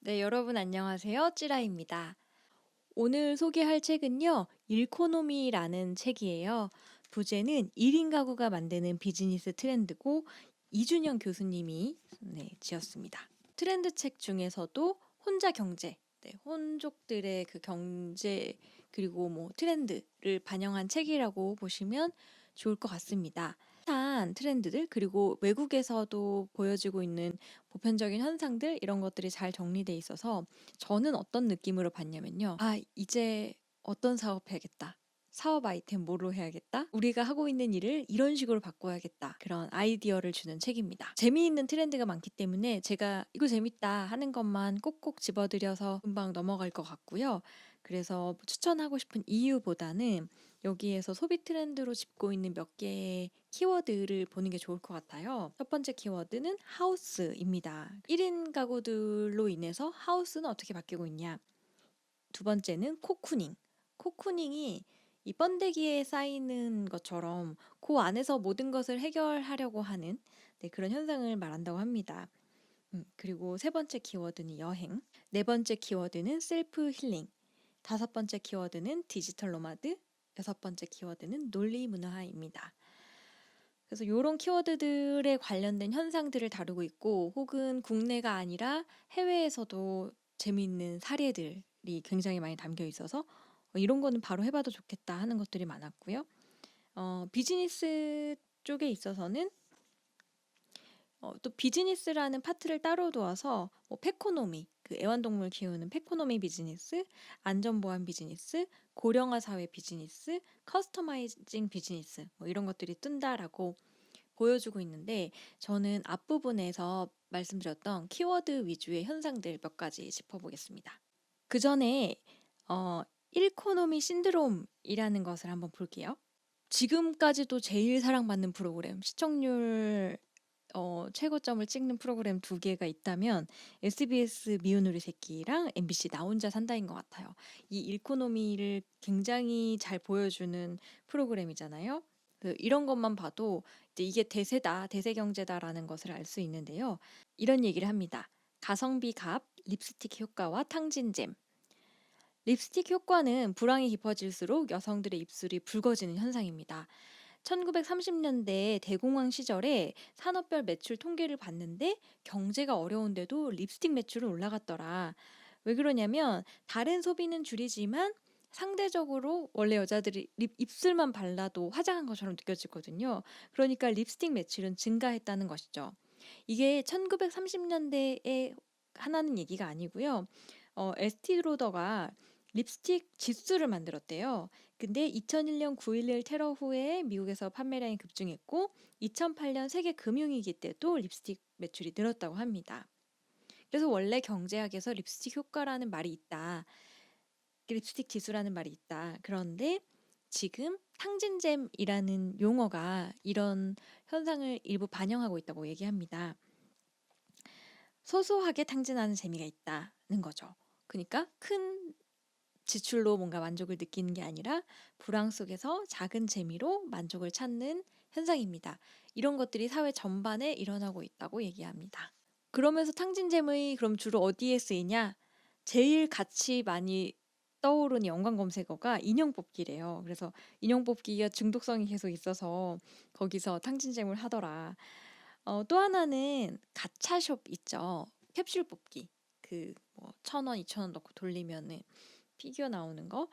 네, 여러분 안녕하세요. 찌라입니다. 오늘 소개할 책은요, 일코노미라는 책이에요. 부제는 1인 가구가 만드는 비즈니스 트렌드고 이준영 교수님이 지었습니다. 트렌드 책 중에서도 혼자 경제, 혼족들의 그 경제 그리고 뭐 트렌드를 반영한 책이라고 보시면 좋을 것 같습니다. 한 트렌드들 그리고 외국에서도 보여지고 있는 보편적인 현상들 이런 것들이 잘 정리돼 있어서 저는 어떤 느낌으로 봤냐면요. 아, 이제 어떤 사업 해야겠다. 사업 아이템 뭐로 해야겠다. 우리가 하고 있는 일을 이런 식으로 바꿔야겠다. 그런 아이디어를 주는 책입니다. 재미있는 트렌드가 많기 때문에 제가 이거 재밌다 하는 것만 꼭꼭 집어들여서 금방 넘어갈 것 같고요. 그래서 추천하고 싶은 이유보다는 여기에서 소비 트렌드로 짚고 있는 몇 개의 키워드를 보는 게 좋을 것 같아요. 첫 번째 키워드는 하우스입니다. 1인 가구들로 인해서 하우스는 어떻게 바뀌고 있냐. 두 번째는 코쿠닝. 코쿠닝이 이 번데기에 쌓이는 것처럼 그 안에서 모든 것을 해결하려고 하는 그런 현상을 말한다고 합니다. 그리고 세 번째 키워드는 여행, 네 번째 키워드는 셀프 힐링, 다섯 번째 키워드는 디지털 노마드, 여섯 번째 키워드는 논리 문화입니다. 그래서 이런 키워드들에 관련된 현상들을 다루고 있고 혹은 국내가 아니라 해외에서도 재미있는 사례들이 굉장히 많이 담겨 있어서 이런 거는 바로 해봐도 좋겠다 하는 것들이 많았고요. 비즈니스 쪽에 있어서는 또 비즈니스라는 파트를 따로 두어서 뭐 페코노미, 그 애완동물 키우는 페코노미 비즈니스, 안전보안 비즈니스, 고령화 사회 비즈니스, 커스터마이징 비즈니스 뭐 이런 것들이 뜬다라고 보여주고 있는데 저는 앞부분에서 말씀드렸던 키워드 위주의 현상들 몇 가지 짚어보겠습니다. 그 전에 일코노미 신드롬이라는 것을 한번 볼게요. 지금까지도 제일 사랑받는 프로그램, 시청률 최고점을 찍는 프로그램 두 개가 있다면 SBS 미운 우리 새끼랑 MBC 나 혼자 산다인 것 같아요. 이 일코노미를 굉장히 잘 보여주는 프로그램이잖아요. 이런 것만 봐도 이제 이게 대세다, 대세 경제다라는 것을 알 수 있는데요. 이런 얘기를 합니다. 가성비 값, 립스틱 효과와 탕진잼. 립스틱 효과는 불황이 깊어질수록 여성들의 입술이 붉어지는 현상입니다. 1930년대 대공황 시절에 산업별 매출 통계를 봤는데 경제가 어려운데도 립스틱 매출은 올라갔더라. 왜 그러냐면 다른 소비는 줄이지만 상대적으로 원래 여자들이 입술만 발라도 화장한 것처럼 느껴지거든요. 그러니까 립스틱 매출은 증가했다는 것이죠. 이게 1930년대에 하나는 얘기가 아니고요. 에스티로더가 립스틱 지수를 만들었대요. 근데 2001년 9.11 테러 후에 미국에서 판매량이 급증했고 2008년 세계 금융위기 때도 립스틱 매출이 늘었다고 합니다. 그래서 원래 경제학에서 립스틱 효과라는 말이 있다. 립스틱 지수라는 말이 있다. 그런데 지금 탕진잼이라는 용어가 이런 현상을 일부 반영하고 있다고 얘기합니다. 소소하게 탕진하는 재미가 있다는 거죠. 그러니까 큰 지출로 뭔가 만족을 느끼는 게 아니라 불황 속에서 작은 재미로 만족을 찾는 현상입니다. 이런 것들이 사회 전반에 일어나고 있다고 얘기합니다. 그러면서 탕진잼의 그럼 주로 어디에 쓰이냐? 제일 같이 많이 떠오르는 연관 검색어가 인형 뽑기래요. 그래서 인형 뽑기가 중독성이 계속 있어서 거기서 탕진잼을 하더라. 또 하나는 가차숍 있죠. 캡슐 뽑기. 그뭐 1,000원, 2,000원 넣고 돌리면은 피규어 나오는 거.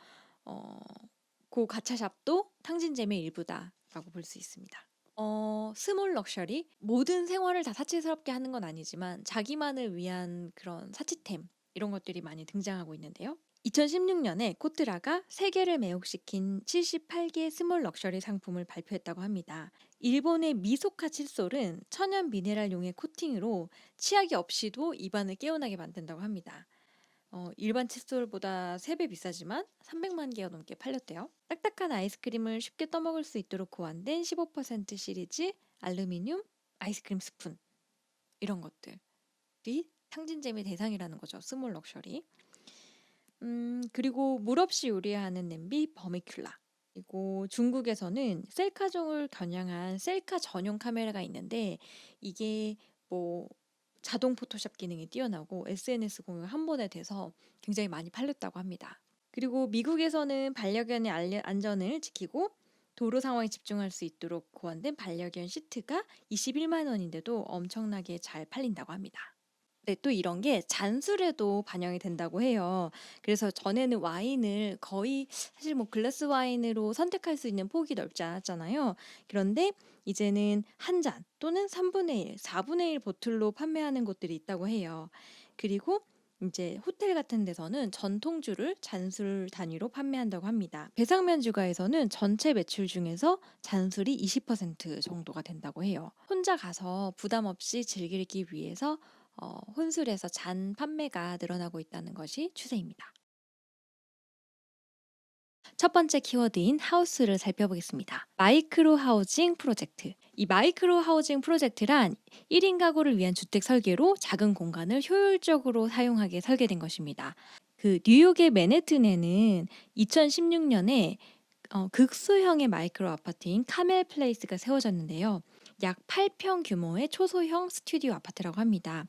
그 가차샵도 탕진잼의 일부다라고 볼 수 있습니다. 스몰 럭셔리. 모든 생활을 다 사치스럽게 하는 건 아니지만 자기만을 위한 그런 사치템 이런 것들이 많이 등장하고 있는데요. 2016년에 코트라가 세계를 매혹시킨 78개 스몰 럭셔리 상품을 발표했다고 합니다. 일본의 미소카 칫솔은 천연 미네랄용의 코팅으로 치약이 없이도 입안을 개운하게 만든다고 합니다. 일반 칫솔보다 3배 비싸지만 300만 개가 넘게 팔렸대요. 딱딱한 아이스크림을 쉽게 떠먹을 수 있도록 고안된 15% 시리즈 알루미늄 아이스크림 스푼 이런 것들이 탕진잼의 대상이라는 거죠. 스몰 럭셔리. 그리고 물 없이 요리하는 냄비 버미큘라. 그리고 중국에서는 셀카종을 겨냥한 셀카 전용 카메라가 있는데 이게 뭐 자동 포토샵 기능이 뛰어나고 SNS 공유가 한 번에 돼서 굉장히 많이 팔렸다고 합니다. 그리고 미국에서는 반려견의 안전을 지키고 도로 상황에 집중할 수 있도록 고안된 반려견 시트가 21만 원인데도 엄청나게 잘 팔린다고 합니다. 네, 또 이런 게 잔술에도 반영이 된다고 해요. 그래서 전에는 와인을 거의 사실 뭐 글라스 와인으로 선택할 수 있는 폭이 넓지 않았잖아요. 그런데 이제는 한 잔 또는 3분의 1, 4분의 1 보틀로 판매하는 곳들이 있다고 해요. 그리고 이제 호텔 같은 데서는 전통주를 잔술 단위로 판매한다고 합니다. 배상면주가에서는 전체 매출 중에서 잔술이 20% 정도가 된다고 해요. 혼자 가서 부담 없이 즐기기 위해서 혼술에서 잔 판매가 늘어나고 있다는 것이 추세입니다. 첫 번째 키워드인 하우스를 살펴보겠습니다. 마이크로 하우징 프로젝트. 이 마이크로 하우징 프로젝트란 1인 가구를 위한 주택 설계로 작은 공간을 효율적으로 사용하게 설계된 것입니다. 그 뉴욕의 맨해튼에는 2016년에 극소형의 마이크로 아파트인 카멜 플레이스가 세워졌는데요. 약 8평 규모의 초소형 스튜디오 아파트라고 합니다.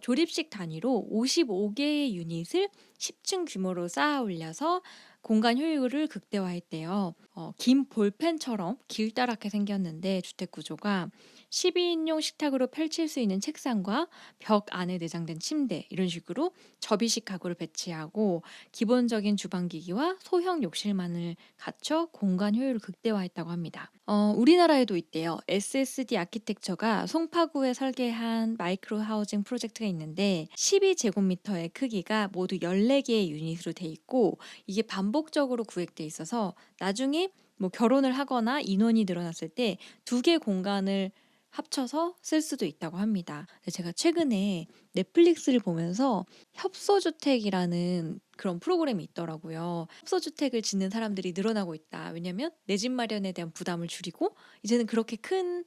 조립식 단위로 55개의 유닛을 10층 규모로 쌓아 올려서 공간 효율을 극대화했대요. 긴 볼펜처럼 길다랗게 생겼는데 주택 구조가 12인용 식탁으로 펼칠 수 있는 책상과 벽 안에 내장된 침대 이런 식으로 접이식 가구를 배치하고 기본적인 주방기기와 소형 욕실만을 갖춰 공간 효율을 극대화했다고 합니다. 우리나라에도 있대요. SSD 아키텍처가 송파구에 설계한 마이크로 하우징 프로젝트가 있는데 12제곱미터의 크기가 모두 14개의 유닛으로 돼 있고 이게 반복적으로 구획돼 있어서 나중에 뭐 결혼을 하거나 인원이 늘어났을 때 2개 공간을 합쳐서 쓸 수도 있다고 합니다. 제가 최근에 넷플릭스를 보면서 협소주택이라는 그런 프로그램이 있더라고요. 협소주택을 짓는 사람들이 늘어나고 있다. 왜냐면 내 집 마련에 대한 부담을 줄이고 이제는 그렇게 큰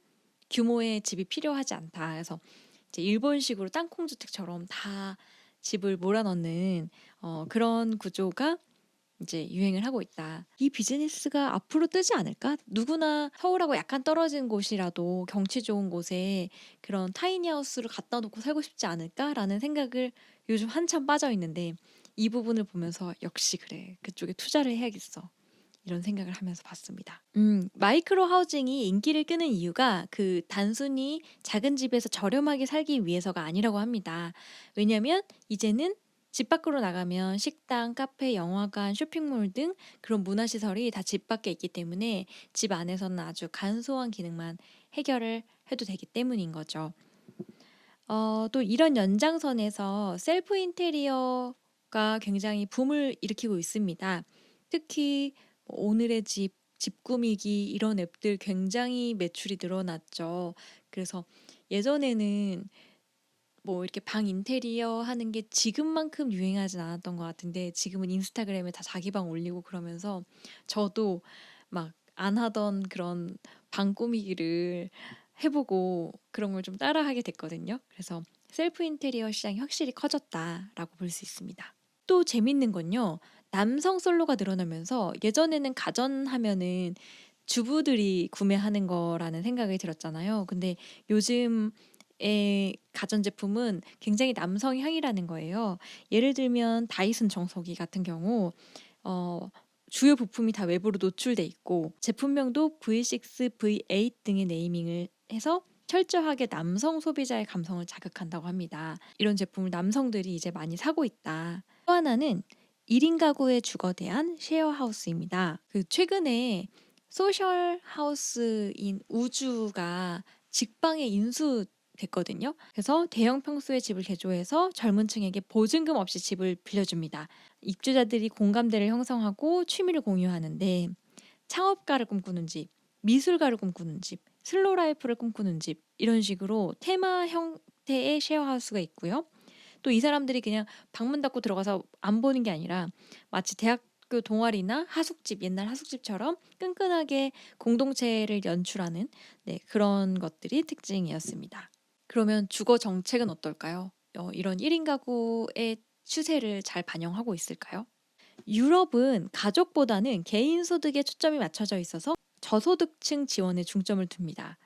규모의 집이 필요하지 않다. 그래서 이제 일본식으로 땅콩주택처럼 다 집을 몰아넣는 그런 구조가 이제 유행을 하고 있다. 이 비즈니스가 앞으로 뜨지 않을까? 누구나 서울하고 약간 떨어진 곳이라도 경치 좋은 곳에 그런 타이니하우스를 갖다 놓고 살고 싶지 않을까라는 생각을 요즘 한참 빠져 있는데 이 부분을 보면서 역시 그래. 그쪽에 투자를 해야겠어. 이런 생각을 하면서 봤습니다. 마이크로 하우징이 인기를 끄는 이유가 그 단순히 작은 집에서 저렴하게 살기 위해서가 아니라고 합니다. 왜냐면 이제는 집 밖으로 나가면 식당, 카페, 영화관, 쇼핑몰 등 그런 문화시설이 다 집 밖에 있기 때문에 집 안에서는 아주 간소한 기능만 해결을 해도 되기 때문인 거죠. 또 이런 연장선에서 셀프 인테리어가 굉장히 붐을 일으키고 있습니다. 특히 뭐 오늘의 집, 집 꾸미기 이런 앱들 굉장히 매출이 늘어났죠. 그래서 예전에는 뭐 이렇게 방 인테리어 하는 게 지금만큼 유행하진 않았던 것 같은데 지금은 인스타그램에 다 자기 방 올리고 그러면서 저도 막 안 하던 그런 방 꾸미기를 해보고 그런 걸 좀 따라하게 됐거든요. 그래서 셀프 인테리어 시장이 확실히 커졌다라고 볼 수 있습니다. 또 재밌는 건요. 남성 솔로가 늘어나면서 예전에는 가전하면은 주부들이 구매하는 거라는 생각이 들었잖아요. 근데 요즘의 가전제품은 굉장히 남성 향이라는 거예요. 예를 들면 다이슨 청소기 같은 경우 어 주요 부품이 다 외부로 노출돼 있고 제품명도 V6, V8 등의 네이밍을 해서 철저하게 남성 소비자의 감성을 자극한다고 합니다. 이런 제품을 남성들이 이제 많이 사고 있다. 또 하나는 1인 가구의 주거에 대한 쉐어하우스입니다. 그 최근에 소셜 하우스인 우주가 직방에 인수됐거든요. 그래서 대형 평수의 집을 개조해서 젊은 층에게 보증금 없이 집을 빌려줍니다. 입주자들이 공감대를 형성하고 취미를 공유하는데 창업가를 꿈꾸는 집, 미술가를 꿈꾸는 집, 슬로우 라이프를 꿈꾸는 집 이런 식으로 테마 형태의 쉐어하우스가 있고요. 또 이 사람들이 그냥 방문 닫고 들어가서 안 보는 게 아니라 마치 대학교 동아리나 하숙집, 옛날 하숙집처럼 끈끈하게 공동체를 연출하는 그런 것들이 특징이었습니다. 그러면 주거 정책은 어떨까요? 이런 1인 가구의 추세를 잘 반영하고 있을까요? 유럽은 가족보다는 개인 소득에 초점이 맞춰져 있어서 저소득층 지원에 중점을 둡니다.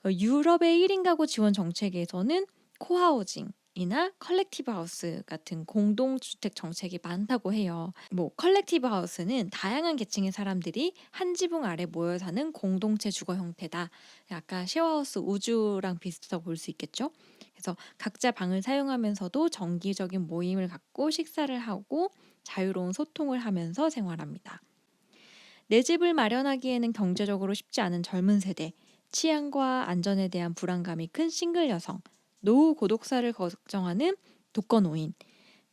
유럽의 1인 가구 지원 정책에서는 코하우징이나 컬렉티브 하우스 같은 공동주택 정책이 많다고 해요. 뭐 컬렉티브 하우스는 다양한 계층의 사람들이 한 지붕 아래 모여 사는 공동체 주거 형태다. 아까 쉐어하우스 우주랑 비슷하다고 볼 수 있겠죠? 그래서 각자 방을 사용하면서도 정기적인 모임을 갖고 식사를 하고 자유로운 소통을 하면서 생활합니다. 내 집을 마련하기에는 경제적으로 쉽지 않은 젊은 세대, 치안과 안전에 대한 불안감이 큰 싱글 여성, 노후 고독사를 걱정하는 독거노인,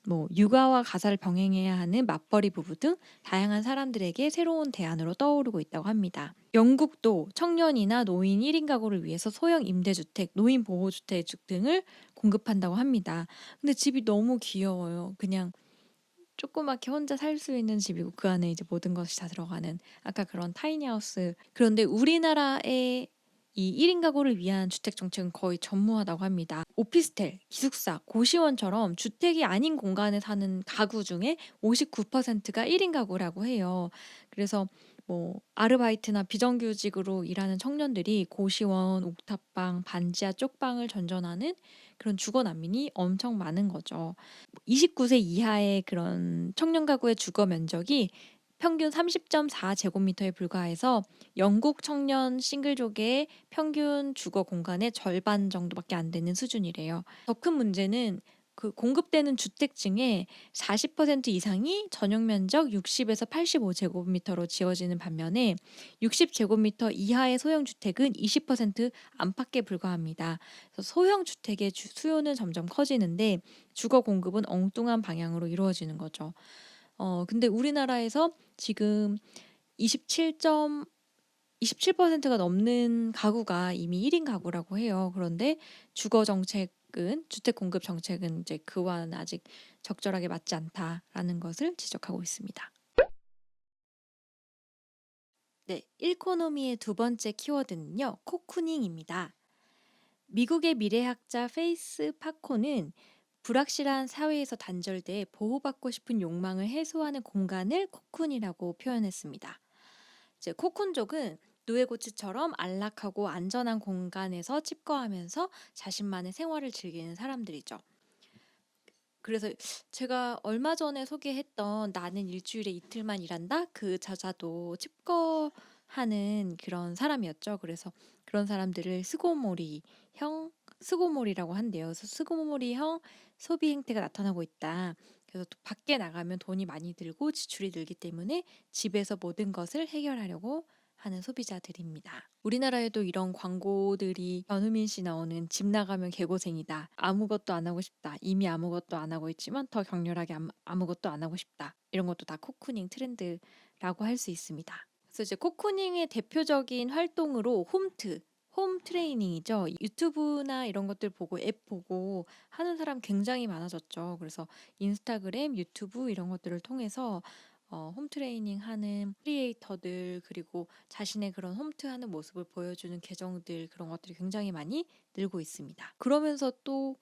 뭐 육아와 가사를 병행해야 하는 맞벌이 부부 등 다양한 사람들에게 새로운 대안으로 떠오르고 있다고 합니다. 영국도 청년이나 노인 1인 가구를 위해서 소형 임대주택, 노인 보호주택 등을 공급한다고 합니다. 근데 집이 너무 귀여워요. 그냥 조그맣게 혼자 살 수 있는 집이고 그 안에 이제 모든 것이 다 들어가는 아까 그런 타이니하우스. 그런데 우리나라의 이 1인 가구를 위한 주택 정책은 거의 전무하다고 합니다. 오피스텔, 기숙사, 고시원처럼 주택이 아닌 공간에 사는 가구 중에 59%가 1인 가구라고 해요. 그래서 뭐 아르바이트나 비정규직으로 일하는 청년들이 고시원, 옥탑방, 반지하 쪽방을 전전하는 그런 주거 난민이 엄청 많은 거죠. 29세 이하의 그런 청년 가구의 주거 면적이 평균 30.4 제곱미터에 불과해서 영국 청년 싱글족의 평균 주거 공간의 절반 정도밖에 안 되는 수준이래요. 더 큰 문제는 그 공급되는 주택 중에 40% 이상이 전용 면적 60에서 85 제곱미터로 지어지는 반면에 60 제곱미터 이하의 소형 주택은 20% 안팎에 불과합니다. 그래서 소형 주택의 수요는 점점 커지는데 주거 공급은 엉뚱한 방향으로 이루어지는 거죠. 근데 우리나라에서 지금 27점 27%가 넘는 가구가 이미 1인 가구라고 해요. 그런데 주거 정책은 주택 공급 정책은 이제 그와는 아직 적절하게 맞지 않다라는 것을 지적하고 있습니다. 네, 일코노미의 두 번째 키워드는요. 코쿠닝입니다. 미국의 미래학자 페이스 파코는 불확실한 사회에서 단절돼 보호받고 싶은 욕망을 해소하는 공간을 코쿤이라고 표현했습니다. 이제 코쿤족은 누에고츠처럼 안락하고 안전한 공간에서 칩거하면서 자신만의 생활을 즐기는 사람들이죠. 그래서 제가 얼마 전에 소개했던 나는 일주일에 이틀만 일한다 그 저자도 칩거하는 그런 사람이었죠. 그래서 그런 사람들을 스고모리라고 한대요. 그래서 스고모리형 소비 행태가 나타나고 있다. 그래서 또 밖에 나가면 돈이 많이 들고 지출이 늘기 때문에 집에서 모든 것을 해결하려고 하는 소비자들입니다. 우리나라에도 이런 광고들이 변우민 씨 나오는 집 나가면 개고생이다. 아무것도 안 하고 싶다. 이미 아무것도 안 하고 있지만 더 격렬하게 아무것도 안 하고 싶다. 이런 것도 다 코쿠닝 트렌드라고 할 수 있습니다. 그래서 이제 코쿠닝의 대표적인 활동으로 홈 트레이닝이죠. 유튜브나 이런 것들 보고 앱 보고 하는 사람 굉장히 많아졌죠. 그래서 인스타그램, 유튜브 이런 것들을 통해서 홈 트레이닝 하는 크리에이터들 그리고 자신의 그런 홈트 하는 모습을 보여주는 계정들 그런 것들이 굉장히 많이 늘고 있습니다. 그러면서 또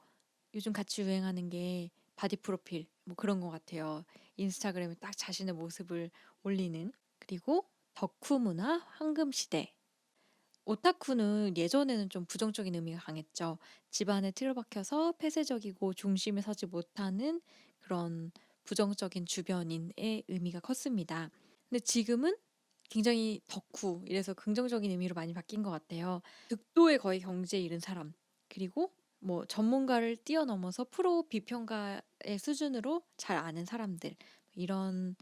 요즘 같이 유행하는 게 바디 프로필 뭐 그런 것 같아요. 인스타그램에 딱 자신의 모습을 올리는 그리고 덕후 문화 황금 시대 오타쿠는 예전에는 좀 부정적인 의미가 강했죠. 집안에 틀어박혀서 폐쇄적이고 중심에 서지 못하는 그런 부정적인 주변인의 의미가 컸습니다. 근데 지금은 굉장히 덕후, 이래서 긍정적인 의미로 많이 바뀐 것 같아요. 극도의 거의 경제에 이른 사람, 그리고 뭐 전문가를 뛰어넘어서 프로 비평가의 수준으로 잘 아는 사람들, 이런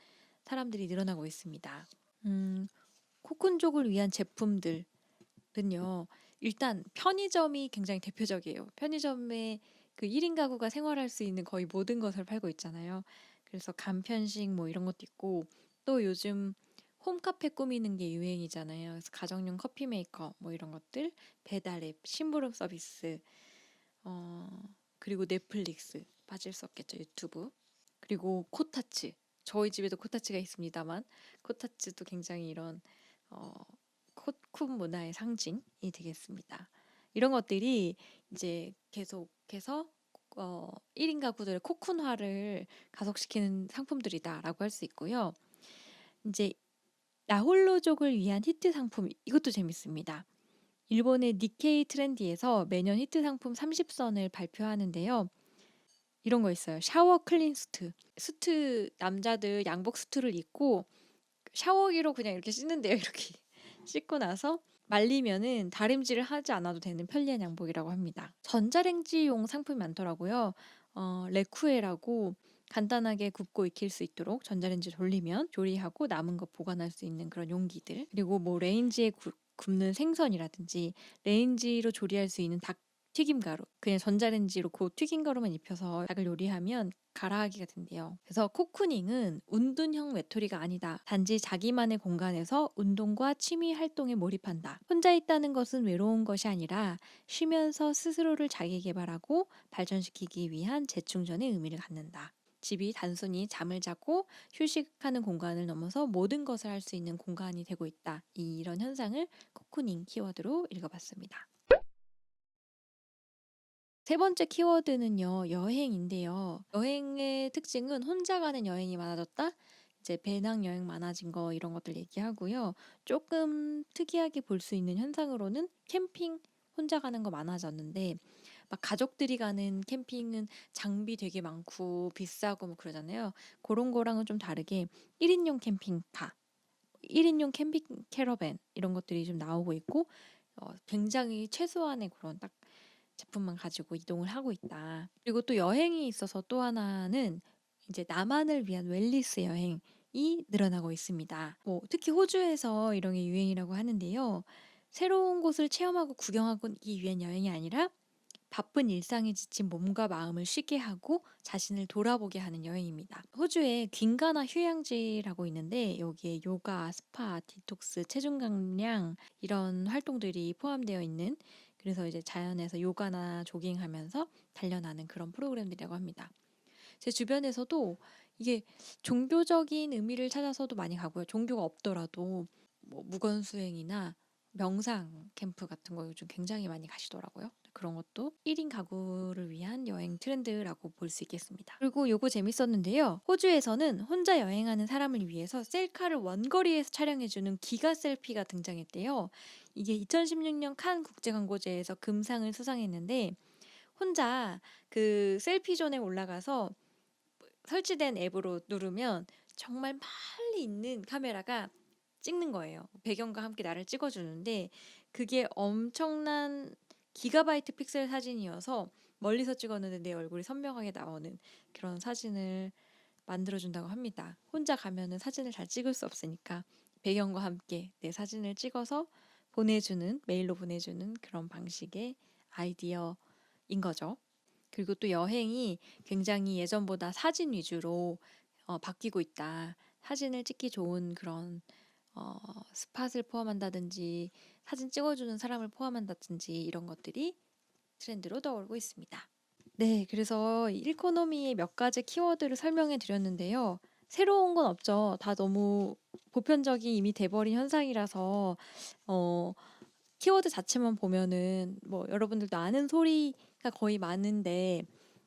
사람들이 늘어나고 있습니다. 코쿤족을 위한 제품들, 는요. 일단 편의점이 굉장히 대표적이에요. 편의점에 그 1인 가구가 생활할 수 있는 거의 모든 것을 팔고 있잖아요. 그래서 간편식 뭐 이런 것도 있고 또 요즘 홈카페 꾸미는 게 유행이잖아요. 그래서 가정용 커피 메이커 뭐 이런 것들, 배달 앱, 심부름 서비스, 어, 그리고 넷플릭스 빠질 수 없겠죠. 유튜브. 그리고 코타츠. 저희 집에도 코타츠가 있습니다만 코타츠도 굉장히 이런 어, 코쿤 문화의 상징이 되겠습니다. 이런 것들이 이제 계속해서 1인 가구들의 코쿤화를 가속시키는 상품들이다라고 할 수 있고요. 이제 나홀로족을 위한 히트 상품 이것도 재밌습니다. 일본의 니케이 트렌디에서 매년 히트 상품 30선을 발표하는데요. 이런 거 있어요. 샤워 클린 수트. 수트 남자들 양복 수트를 입고 샤워기로 그냥 이렇게 씻는데요. 이렇게 씻고 나서 말리면은 다림질을 하지 않아도 되는 편리한 양복이라고 합니다. 전자레인지용 상품이 많더라고요. 레쿠에라고 간단하게 굽고 익힐 수 있도록 전자레인지 돌리면 조리하고 남은 거 보관할 수 있는 그런 용기들. 그리고 뭐 레인지에 굽는 생선이라든지 레인지로 조리할 수 있는 닭 튀김가루. 그냥 전자레인지로 그 튀김가루만 입혀서 닭을 요리하면 가라하기가 된대요. 그래서 코쿠닝은 운동형 외톨이가 아니다. 단지 자기만의 공간에서 운동과 취미 활동에 몰입한다. 혼자 있다는 것은 외로운 것이 아니라 쉬면서 스스로를 자기 개발하고 발전시키기 위한 재충전의 의미를 갖는다. 집이 단순히 잠을 자고 휴식하는 공간을 넘어서 모든 것을 할 수 있는 공간이 되고 있다. 이런 현상을 코쿠닝 키워드로 읽어봤습니다. 세 번째 키워드는요, 여행인데요. 여행의 특징은 혼자 가는 여행이 많아졌다? 이제 배낭여행 많아진 거 이런 것들 얘기하고요. 조금 특이하게 볼 수 있는 현상으로는 캠핑 혼자 가는 거 많아졌는데 막 가족들이 가는 캠핑은 장비 되게 많고 비싸고 뭐 그러잖아요. 그런 거랑은 좀 다르게 1인용 캠핑카, 1인용 캠핑 캐러밴 이런 것들이 좀 나오고 있고 굉장히 최소한의 그런 딱 제품만 가지고 이동을 하고 있다. 그리고 또 여행이 있어서 또 하나는 이제 나만을 위한 웰니스 여행이 늘어나고 있습니다. 뭐 특히 호주에서 이런 게 유행이라고 하는데요. 새로운 곳을 체험하고 구경하기 위한 여행이 아니라 바쁜 일상에 지친 몸과 마음을 쉬게 하고 자신을 돌아보게 하는 여행입니다. 호주에 귄가나 휴양지라고 있는데 여기에 요가, 스파, 디톡스, 체중 감량 이런 활동들이 포함되어 있는 그래서 이제 자연에서 요가나 조깅하면서 단련하는 그런 프로그램들이라고 합니다. 제 주변에서도 이게 종교적인 의미를 찾아서도 많이 가고요. 종교가 없더라도 뭐 무건 수행이나 명상 캠프 같은 거 요즘 굉장히 많이 가시더라고요. 그런 것도 1인 가구를 위한 여행 트렌드라고 볼 수 있겠습니다. 그리고 요거 재밌었는데요. 호주에서는 혼자 여행하는 사람을 위해서 셀카를 원거리에서 촬영해주는 기가 셀피가 등장했대요. 이게 2016년 칸 국제광고제에서 금상을 수상했는데 혼자 그 셀피존에 올라가서 설치된 앱으로 누르면 정말 멀리 있는 카메라가 찍는 거예요. 배경과 함께 나를 찍어주는데 그게 엄청난 기가바이트 픽셀 사진이어서 멀리서 찍었는데 내 얼굴이 선명하게 나오는 그런 사진을 만들어준다고 합니다. 혼자 가면은 사진을 잘 찍을 수 없으니까 배경과 함께 내 사진을 찍어서 메일로 보내주는 그런 방식의 아이디어인 거죠. 그리고 또 여행이 굉장히 예전보다 사진 위주로 바뀌고 있다. 사진을 찍기 좋은 그런 스팟을 포함한다든지 사진 찍어주는 사람을 포함한다든지 이런 것들이 트렌드로 떠오르고 있습니다. 네, 그래서 일코노미의 몇 가지 키워드를 설명해 드렸는데요. 새로운 건 없죠. 다 너무 보편적인 이미 돼버린 현상이라서 어, 키워드 자체만 보면은 뭐 여러분들도 아는 소리가 거의 많은데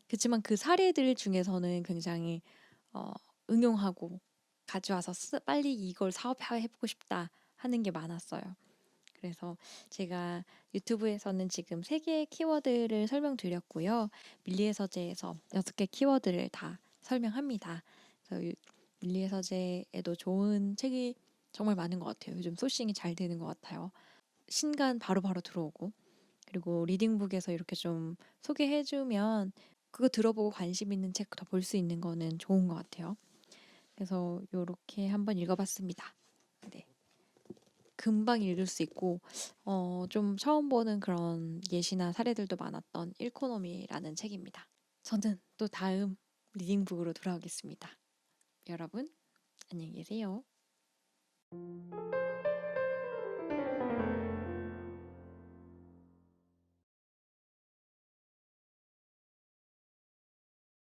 그치만 그 사례들 중에서는 굉장히 어, 응용하고 가져와서 빨리 이걸 사업화해보고 싶다 하는 게 많았어요. 그래서 제가 유튜브에서는 지금 3개의 키워드를 설명드렸고요. 밀리의 서재에서 6개 키워드를 다 설명합니다. 그래서 밀리의 서재에도 좋은 책이 정말 많은 것 같아요. 요즘 소싱이 잘 되는 것 같아요. 신간 바로바로 들어오고 그리고 리딩북에서 이렇게 좀 소개해주면 그거 들어보고 관심 있는 책 더 볼 수 있는 거는 좋은 것 같아요. 그래서 요렇게 한번 읽어봤습니다. 네. 금방 읽을 수 있고 좀 처음 보는 그런 예시나 사례들도 많았던 일코노미라는 책입니다. 저는 또 다음 리딩북으로 돌아오겠습니다. 여러분 안녕히 계세요.